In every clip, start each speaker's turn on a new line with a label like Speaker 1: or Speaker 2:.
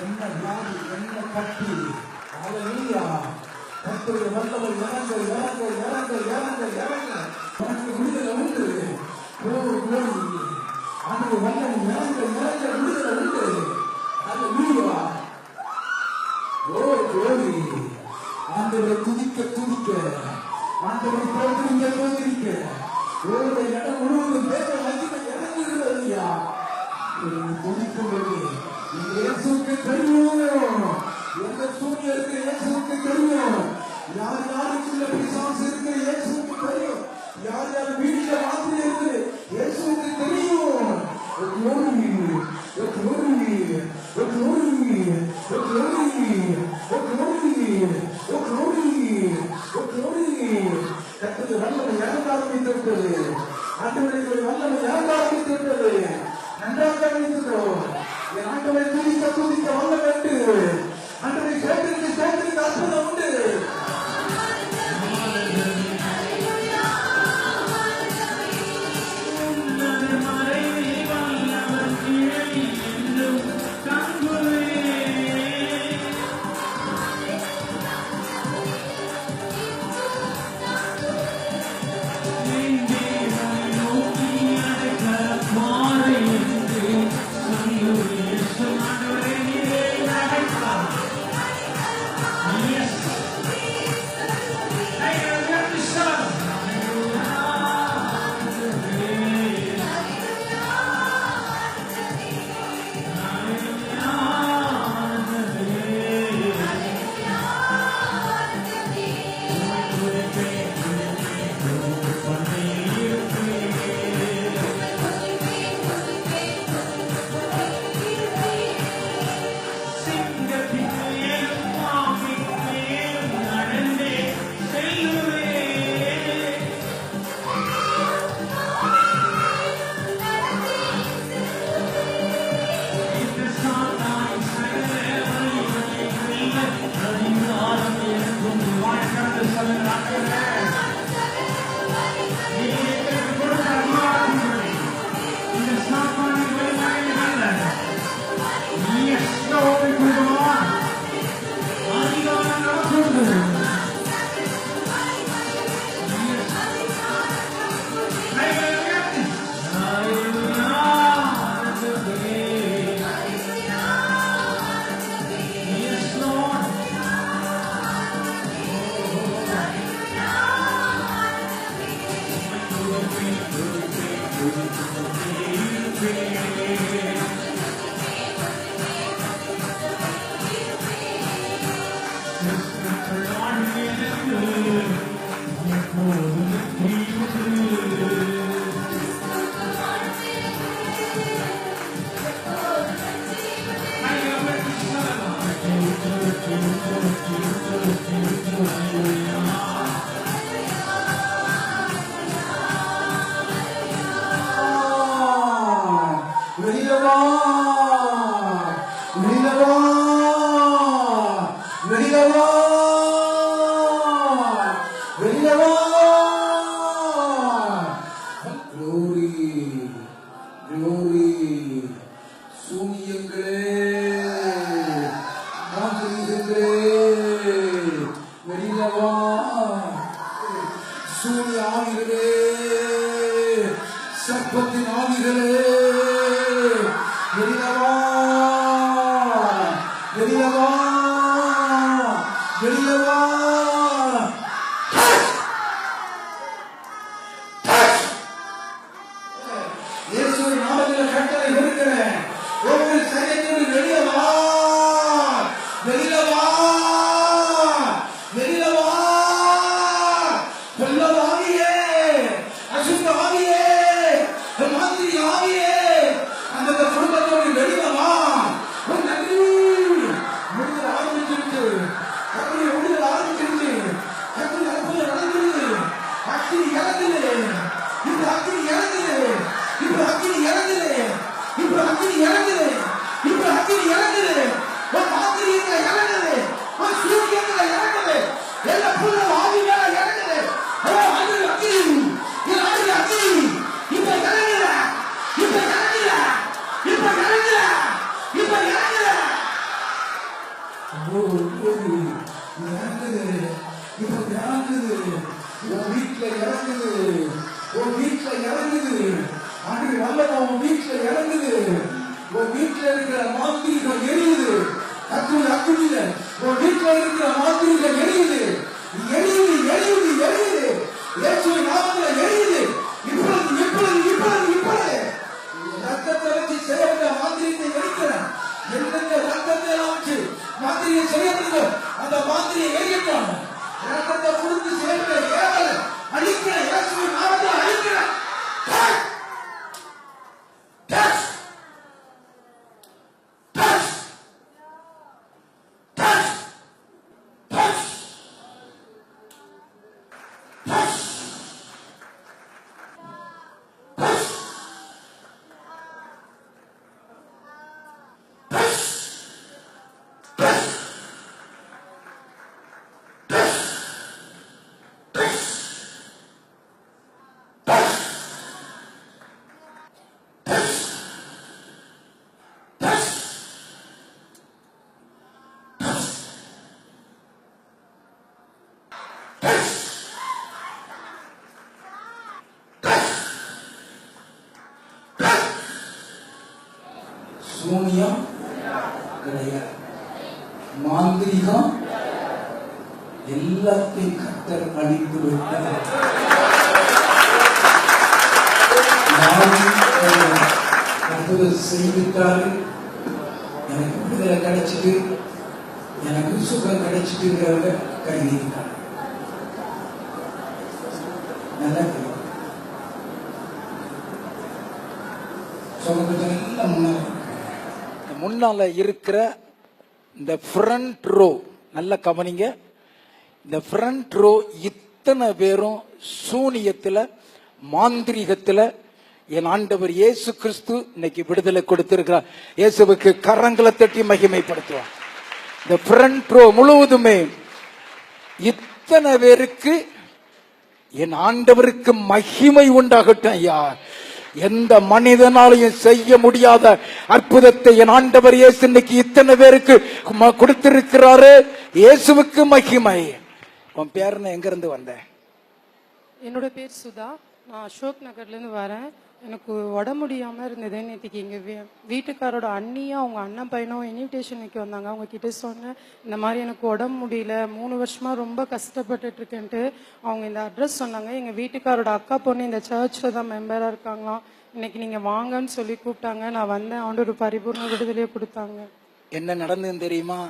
Speaker 1: என்ன வியாதி, என்ன கட்டி, ஹல்லேலூயா. கர்த்தருடைய வல்லமை இறங்க இறங்க இறங்க இறங்க இறங்க. உனக்கு விடுதலை உண்டு. ஆண்டவர் வல்லமை இறங்க இறங்க விடுதலை உண்டு. ஹல்லேலூயா. glory. ஆண்டவரை துதிக்க துதிக்க, ஆண்டவரை போற்றிக்க போற்றிக்க, ஓட இடம் முழுவதும் தேவ மகிமை இறங்குகிறதையா. துதிக்கும்போது இயேசுவுக்கு தெரியும், எந்த சூழ்நிலைக்கு இயேசுவுக்கு தெரியும், யார் யாருக்குள்ள பிசாசு இருக்கு இயேசுவுக்கு தெரியும், யார் யார் வீட்டில வாசல் இருக்கு இயேசுவுக்கு தெரியும். கர்த்தருடைய வல்லமை இறங்க ஆரம்பித்திருக்கிறது. ஆண்டவருடைய வல்லமை இறங்க ஆரம்பித்திருக்கிறது. நன்றாக கவனித்துக்கிறோம். என் ஆண்டவரை துதிக்க துதிக்க வல்ல வேண்டும். ஆண்டவரை சேர்த்திருக்க சேர்த்திருக்க அற்புதம் உண்டு. ஆரம்பிச்சிருக்கு. இறங்குது, இப்ப இறங்குது, உன் வீட்டுல இறங்குது, உன் வீட்டுல இறங்குது. ஆண்டு வல்லமா உன் வீட்டுல இறங்குது. உன் வீட்டுல இருக்கிற மாந்திரிகம் எரியுது. கத்துள்ள அக்குள்ள உன் வீட்டுல இருக்கிற மாந்திரிகம் எரியுது, எரியுது, எரியுது, எரியுது. இயேசுவின் நாமத்துல எரியுது. இப்பொழுது இப்பொழுது இப்பொழுது இப்பொழுது ரத்தத்தை வச்சு செய்யப்பட்ட மாந்திரிகத்தை எரிக்கிறேன். எந்தெந்த ரத்தத்தை வச்சு மாந்திரியை செய்யப்படுதோ அந்த மாந்திரியை எரியட்டும். ரத்தத்தை கொடுத்து செய்யப்பட்ட ஏவல அழிக்கிறேன். இயேசுவின் நாமத்துல அழிக்கிறேன். சூனியம் கிடையாது, மாந்திரிகம் எல்லாத்தையும் கர்த்தர் அழித்து விட்டார். அற்புதம் செய்துட்டாரு. எனக்கு விடுதலை கிடைச்சிட்டு, எனக்கு சுகம் கிடைச்சிட்டுங்கிறத கைவிட்டார். நல்லா முன்னால இருக்கிற இந்த ஃப்ரண்ட் ரோ நல்ல கவனிங்க. இந்த ஃப்ரண்ட் ரோ இத்தனை பேரும் சூனியத்துல மாந்திரிகத்துல என் ஆண்டவர் இயேசு கிறிஸ்து இன்னைக்கு விடுதலை கொடுத்திருக்கிறார். இயேசுவுக்கு கரங்களை தட்டி மகிமைப்படுத்துவார். இந்த ஃப்ரண்ட் ரோ முழுவதுமே இத்தனை பேருக்கு என் ஆண்டவருக்கு மகிமை உண்டாகட்டும். ஐயா, எந்த மனிதனாலையும் செய்ய முடியாத அற்புதத்தை என் ஆண்டவர் இயேசு இன்னைக்கு இத்தனை பேருக்கு கொடுத்திருக்கிறாரு. இயேசுவுக்கு மகிமை. உன் பேர் எங்க இருந்து வந்த?
Speaker 2: என்னோட பேர் சுதா. நான் அசோக் நகர்ல இருந்து வரேன். எனக்கு உடம்பு முடியாம இருந்தது. நேற்றுக்கு எங்க வீட்டுக்காரோட அண்ணியும் அவங்க அண்ணன் பையனும் இன்விடேஷனுக்கு வந்தாங்க. அவங்க கிட்ட சொன்னேன், இந்த மாதிரி எனக்கு உடம்பு முடியல, 3 வருஷமா ரொம்ப கஷ்டப்பட்டுட்டு இருக்கேன்ட்டு. அவங்க இந்த அட்ரஸ் சொன்னாங்க. எங்க வீட்டுக்காரோட அக்கா பொண்ணு இந்த சர்ச்ல தான் மெம்பரா இருக்காங்களாம். இன்னைக்கு நீங்க வாங்கன்னு சொல்லி கூப்பிட்டாங்க. நான் வந்தேன். அவங்க ஒரு பரிபூர்ண விடுதலையை கொடுத்தாங்க.
Speaker 1: என்ன நடந்ததுன்னு தெரியுமா?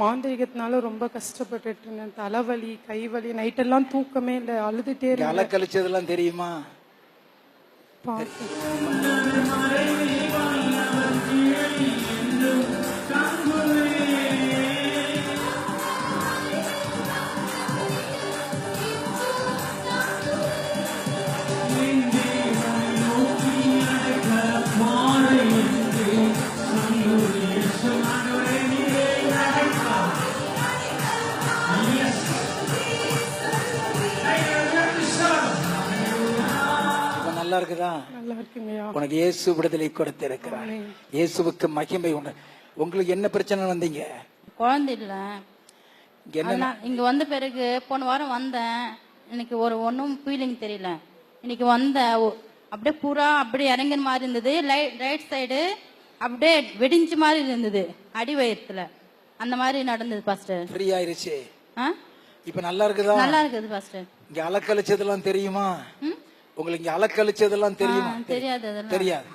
Speaker 2: மாந்திரிகத்தினால ரொம்ப கஷ்டப்பட்டுட்டு இருந்தேன். தலைவலி, கைவலி, நைட்டெல்லாம் தூக்கமே இல்லை, அழுதுட்டே இருந்தேன்.
Speaker 1: அலக்கழிச்சதெல்லாம் தெரியுமா? நல்லா இருக்குதா?
Speaker 2: நல்லா இருக்குங்கய்யா.
Speaker 1: உனக்கு இயேசு விடுதலை கொடுத்திருக்கிறார். இயேசுவுக்கு மகிமை உண்டு. உங்களுக்கு என்ன பிரச்சனை வந்தீங்க?
Speaker 3: குழந்தை இல்ல. இங்க வந்த பிறகு போன வாரம் வந்தேன். எனக்கு ஒன்னும் ஃபீலிங் தெரியல. இன்னைக்கு வந்த அப்படியே பூரா அப்படியே இறங்கின மாதிரி இருந்தது. ரைட் சைடு அப்படியே வெடிஞ்ச மாதிரி இருந்தது, அடி வயிற்றுல. அந்த மாதிரி நடந்தது பாஸ்டர். ஃப்ரீ ஆயிருச்சு.
Speaker 1: இப்ப நல்லா இருக்குதா?
Speaker 3: நல்லா இருக்குது பாஸ்டர்.
Speaker 1: இங்க அலக்கழிச்சதெல்லாம் தெரியுமா? உங்களுக்கு இங்க அலக்கழிச்சதெல்லாம் தெரியுமா?
Speaker 3: தெரியாது. அதெல்லாம்
Speaker 1: தெரியாது.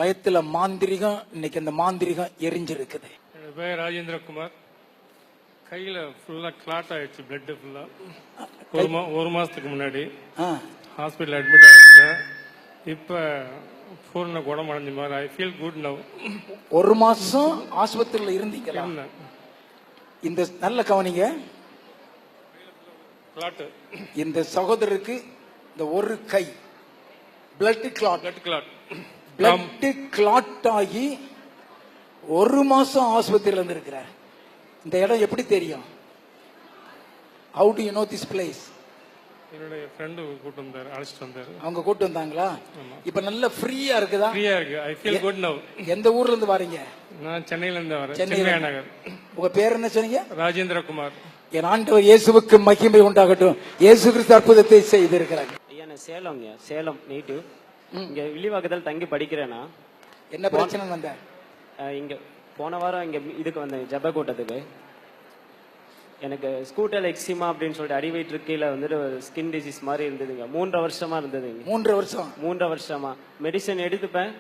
Speaker 1: வயத்துல மாந்திரிகம், இன்னைக்கு அந்த மாந்திரிகம் எரிஞ்சிருக்குது.
Speaker 4: என் பேர் ராஜேந்திரகுமார். கையில ஃபுல்லா கிளாட் ஆயிடுச்சு, பிளட் ஃபுல்லா. ஒரு மாசத்துக்கு முன்னாடி ஹாஸ்பிட்டல் அட்மிட் ஆயிருந்தேன். இப்ப பூர்ண குணமடைஞ்ச மாதிரி. I feel good now.
Speaker 1: ஒரு மாசம் ஆஸ்பத்திரியில இருந்தீங்களா? இந்த நல்ல கவனிங்க, இந்த சகோதரருக்கு இந்த ஒரு கை பிளட் கிளாட் ஆகி ஒரு மாசம் ஆஸ்பத்திரியில இருந்திருக்கிறார்.
Speaker 5: இந்த இடம் எப்படி தெரியும்? How do you know this place?
Speaker 4: என்னுடைய ஃப்ரெண்டு கூட்டு வந்தாரு, அழைச்சிட்டு வந்தாரு.
Speaker 5: அவங்க கூட்டு வந்தாங்களா? இப்ப நல்ல ஃப்ரீயா இருக்குதா?
Speaker 4: ஃப்ரீயா இருக்கு. ஐ ஃபீல் குட் நவ.
Speaker 5: எந்த ஊர்ல இருந்து வரீங்க?
Speaker 4: நான் சென்னையில இருந்து வரேன்.
Speaker 5: சென்னை
Speaker 4: நகர்.
Speaker 5: உங்க பேர் என்ன சொன்னீங்க?
Speaker 4: ராஜேந்திர குமார்.
Speaker 5: என் ஆண்டவர் இயேசுவுக்கு மகிமை உண்டாகட்டும். இயேசு கிறிஸ்து அற்புதத்தை செய்திருக்கிறார்.
Speaker 6: ஐயா நான் சேலம்ங்க, சேலம் நேட்டிவ். இங்க வில்லிவாக்கத்தில் தங்கி படிக்கிறேன்னா.
Speaker 5: என்ன பிரச்சனை வந்த?
Speaker 6: இங்க போன வாரம் இங்க இதுக்கு வந்தேன், ஜப கூட்டத்துக்கு. எனக்கு ஸ்கூட்டல் எக்ஸிமா அப்படின்னு சொல்லிட்டு அடி வயிற்று கீழே வந்துட்டு ஸ்கின் டிசீஸ் மாதிரி இருந்ததுங்க. 3 வருஷமா இருந்ததுங்க.
Speaker 5: 3
Speaker 6: வருஷமா மெடிசன் எடுத்துப்பேன்,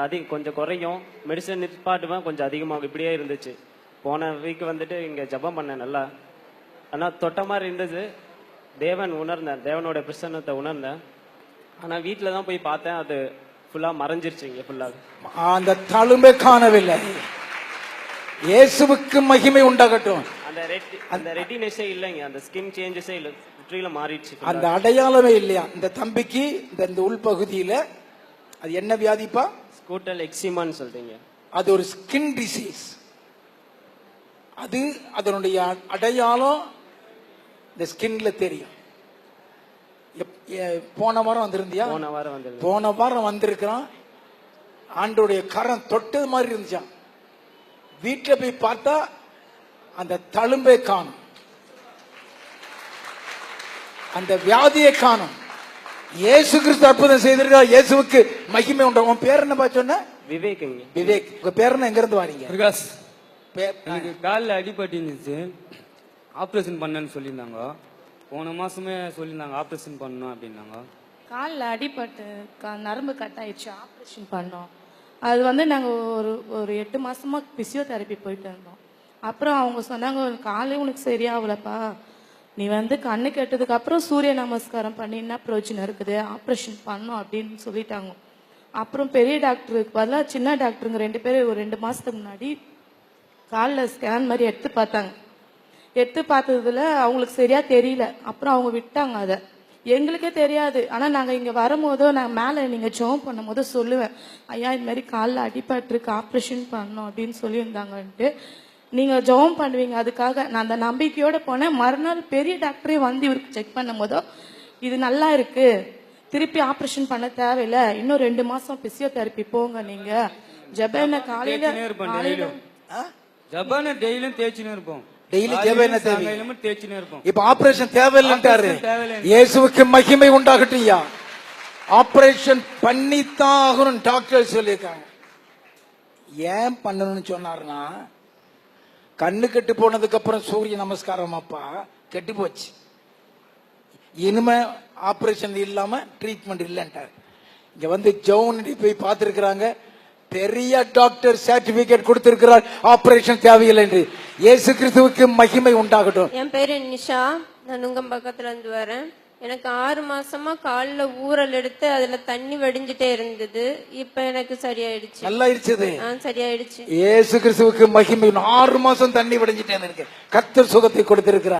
Speaker 6: அதிகம் கொஞ்சம் குறையும். மெடிசன் நிற்பாட்டுவேன், கொஞ்சம் அதிகமாகும். இப்படியே இருந்துச்சு. போன வீக் வந்துட்டு இங்க ஜபம் பண்ணேன் நல்லா. ஆனா தொட்ட மாதிரி இருந்தது. தேவன் உணர்ந்தேன், தேவனோட பிரசன்னத்தை உணர்ந்தேன். ஆனா வீட்டுல தான் போய் பார்த்தேன், அது ஃபுல்லா மறைஞ்சிருச்சுங்க. ஃபுல்லா
Speaker 5: அந்த தழும்பை காணவில்லை. இயேசுவுக்கு மகிமை உண்டாகட்டும்.
Speaker 6: அந்த ரெட்டினஸே இல்லைங்க, அந்த ஸ்கின் சேஞ்சஸே இல்ல, முற்றிலும் மாறிடுச்சு.
Speaker 5: அந்த அடையாளமே இல்லையா இந்த தம்பிக்கு? இந்த உள்பகுதியில அது என்ன வியாதிப்பா?
Speaker 6: ஸ்கூட்டல் எக்ஸிமான்னு சொல்றீங்க. அது
Speaker 5: ஒரு ஸ்கின் டிசீஸ். அது அதனுடைய அடையாளம் இந்த ஸ்கின்ல தெரியும். போன வாரம் வந்திருந்தியா? போன வாரம் வந்திருக்கிறான். ஆண்டோடைய கரம் தொட்டது மாதிரி இருந்துச்சான். வீட்டுல போய் பார்த்தா அந்த தழும்பை காணும், அந்த வியாதியை காணும். இயேசு கிறிஸ்து அற்புதம் செய்திருக்கார். இயேசுவுக்கு மகிமை உண்டு. உன் பேர் என்ன சொன்ன?
Speaker 6: விவேக்.
Speaker 5: விவேக். உங்க பேர் என்ன? எங்க இருந்து வாரீங்க?
Speaker 7: பிரகாஷ். எனக்கு காலில் அடிபட்டு இருந்துச்சு, ஆப்ரேஷன் பண்ணேன்னு சொல்லியிருந்தாங்க. போன மாசமே சொல்லியிருந்தாங்க ஆப்ரேஷன் பண்ணணும் அப்படின்னாங்க.
Speaker 8: காலில் அடிபட்டு நரம்பு கட் ஆயிடுச்சு, ஆப்ரேஷன் பண்ணோம். அது வந்து நாங்கள் ஒரு 8 மாசமா பிசியோதெரப்பி போயிட்டு இருந்தோம். அப்புறம் அவங்க சொன்னாங்க, காலே உனக்கு சரியாகலப்பா, நீ வந்து கண்ணு கெட்டதுக்கு அப்புறம் சூரிய நமஸ்காரம் பண்ணினா பிரயோஜனம் இருக்குது, ஆப்ரேஷன் பண்ணோம் அப்படின்னு சொல்லிட்டாங்க. அப்புறம் பெரிய டாக்டருக்கு பதிலாக சின்ன டாக்டருங்க 2 பேரும் ஒரு 2 மாசத்துக்கு முன்னாடி காலில் ஸ்கேன் மாதிரி எடுத்து பார்த்தாங்க. எடுத்து பார்த்ததுல அவங்களுக்கு சரியா தெரியல. அப்புறம் அவங்க விட்டாங்க. அதை எங்களுக்கே தெரியாது. ஆனால் நாங்கள் இங்கே வரும்போதோ நான் மேலே நீங்கள் ஜெபம் பண்ணும் போதோ சொல்லுவேன், ஐயா இது மாதிரி காலில் அடிபட்டிருக்கு, ஆப்ரேஷன் பண்ணோம் அப்படின்னு சொல்லியிருந்தாங்கன்ட்டு. நீங்கள் ஜெபம் பண்ணுவீங்க அதுக்காக. நான் அந்த நம்பிக்கையோடு போனேன். மறுநாள் பெரிய டாக்டரே வந்து இவருக்கு செக் பண்ணும் போதோ இது நல்லா இருக்கு, திருப்பி ஆப்ரேஷன் பண்ண தேவையில்லை, இன்னும் 2 மாசம் பிசியோதெரப்பி போங்க. நீங்க ஜபான காலையில
Speaker 7: ஜபான டெய்லியும் தேய்ச்சினே இருப்போம்.
Speaker 5: டெய்லி ஜெபன தேய்ச்சினே இருப்போம். இப்ப ஆபரேஷன் தேவையில்லைன்றாரு. இயேசுவுக்கு மகிமை உண்டாகட்டும். ஆபரேஷன் பண்ணித்தான் ஆகணும் டாக்டர் சொல்லியிருக்காங்க. ஏன் பண்ணணும்னு சொன்னாருன்னா, கண்ணு கெட்டு போனதுக்கு அப்புறம் சூரிய நமஸ்காரம் அப்பா கெட்டு போச்சு, இனிமே ஆபரேஷன் இல்லாம ட்ரீட்மெண்ட் இல்லைன்ட்டார். இங்க வந்து ஜவுனி போய் பார்த்திருக்கிறாங்க. பெரிய டாக்டர் சர்டிபிகேட் கொடுத்திருக்கிறார், ஆபரேஷன் தேவையில்லை என்று. இயேசு கிறிஸ்துவுக்கு மகிமை உண்டாகட்டும்.
Speaker 9: என் பேரு நிஷா, நான் நுங்கம்பாக்கத்துல இருந்து வரேன். எனக்கு 6 மாசமா காலில் ஊறல் எடுத்து அதுல தண்ணி வடிஞ்சிட்டே இருந்தது. இப்ப எனக்கு சரியாயிடுச்சு.
Speaker 5: நல்லா இருச்சது.
Speaker 9: சரியாயிடுச்சு.
Speaker 5: இயேசு கிறிஸ்துவுக்கு மகிமை. 6 மாசம் தண்ணி வடிஞ்சிட்டே இருக்கு. கர்த்தர் சுகத்தை கொடுத்திருக்கிறார்.